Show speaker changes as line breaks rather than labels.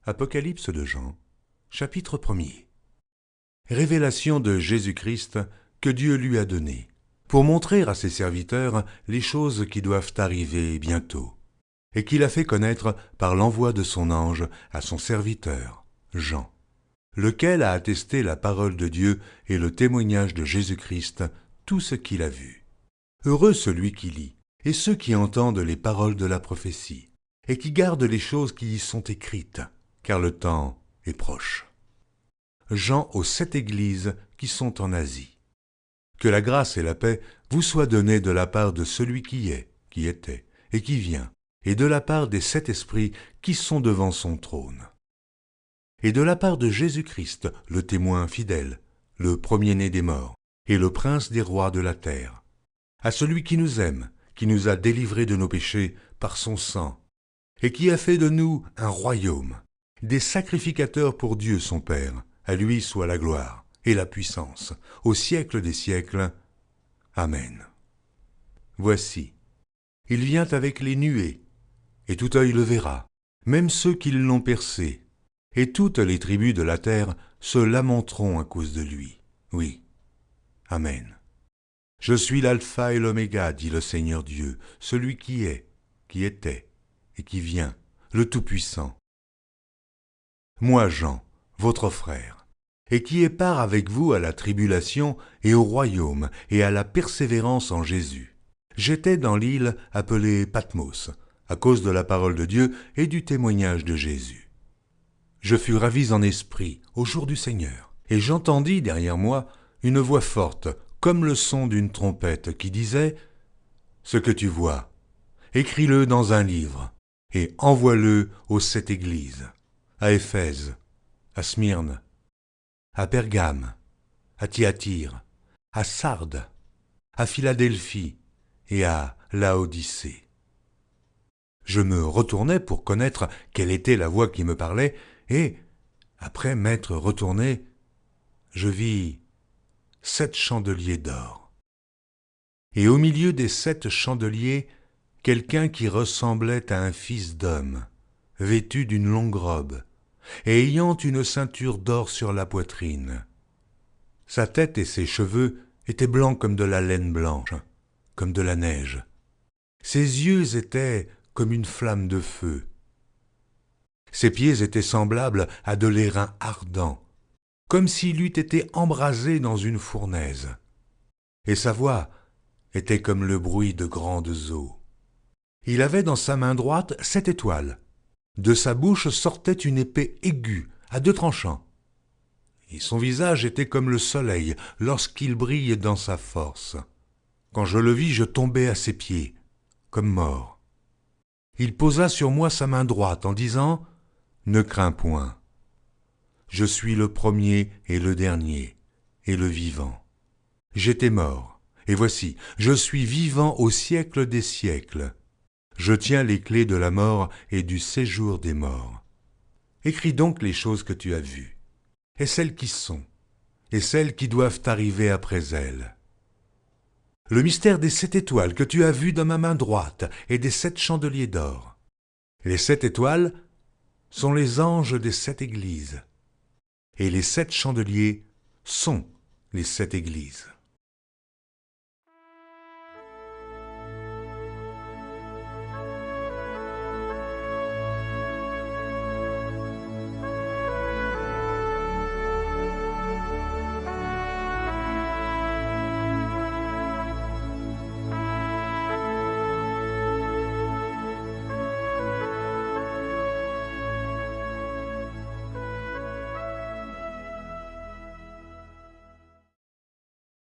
Apocalypse de Jean, chapitre 1er. Révélation de Jésus-Christ que Dieu lui a donnée, pour montrer à ses serviteurs les choses qui doivent arriver bientôt, et qu'il a fait connaître par l'envoi de son ange à son serviteur, Jean, lequel a attesté la parole de Dieu et le témoignage de Jésus-Christ, tout ce qu'il a vu. Heureux celui qui lit, et ceux qui entendent les paroles de la prophétie, et qui gardent les choses qui y sont écrites, car le temps est proche. Jean aux 7 églises qui sont en Asie. Que la grâce et la paix vous soient données de la part de celui qui est, qui était, et qui vient, et de la part des 7 esprits qui sont devant son trône. Et de la part de Jésus-Christ, le témoin fidèle, le premier-né des morts, et le prince des rois de la terre, à celui qui nous aime, qui nous a délivrés de nos péchés par son sang, et qui a fait de nous un royaume, des sacrificateurs pour Dieu son Père. À lui soit la gloire et la puissance, au siècle des siècles. Amen. Voici, il vient avec les nuées, et tout œil le verra, même ceux qui l'ont percé, et toutes les tribus de la terre se lamenteront à cause de lui. Oui. Amen. Je suis l'alpha et l'oméga, dit le Seigneur Dieu, celui qui est, qui était, et qui vient, le Tout-Puissant. Moi, Jean, votre frère, et qui ai part avec vous à la tribulation et au royaume et à la persévérance en Jésus. J'étais dans l'île appelée Patmos, à cause de la parole de Dieu et du témoignage de Jésus. Je fus ravi en esprit au jour du Seigneur, et j'entendis derrière moi une voix forte, comme le son d'une trompette, qui disait « Ce que tu vois, écris-le dans un livre, et envoie-le aux 7 églises, à Éphèse, à Smyrne, à Pergame, à Thyatire, à Sardes, à Philadelphie et à Laodicée. » Je me retournai pour connaître quelle était la voix qui me parlait, et, après m'être retourné, je vis 7 chandeliers d'or. Et au milieu des 7 chandeliers, quelqu'un qui ressemblait à un fils d'homme, vêtu d'une longue robe, et ayant une ceinture d'or sur la poitrine. Sa tête et ses cheveux étaient blancs comme de la laine blanche, comme de la neige. Ses yeux étaient comme une flamme de feu. Ses pieds étaient semblables à de l'airain ardent, comme s'il eût été embrasé dans une fournaise. Et sa voix était comme le bruit de grandes eaux. Il avait dans sa main droite 7 étoiles. De sa bouche sortait une épée aiguë, à 2 tranchants. Et son visage était comme le soleil lorsqu'il brille dans sa force. Quand je le vis, je tombai à ses pieds, comme mort. Il posa sur moi sa main droite en disant « Ne crains point. Je suis le premier et le dernier, et le vivant. J'étais mort, et voici, je suis vivant au siècle des siècles. Je tiens les clés de la mort et du séjour des morts. Écris donc les choses que tu as vues, et celles qui sont, et celles qui doivent arriver après elles. Le mystère des 7 étoiles que tu as vues dans ma main droite et des 7 chandeliers d'or. Les 7 étoiles sont les anges des 7 églises, et les 7 chandeliers sont les 7 églises.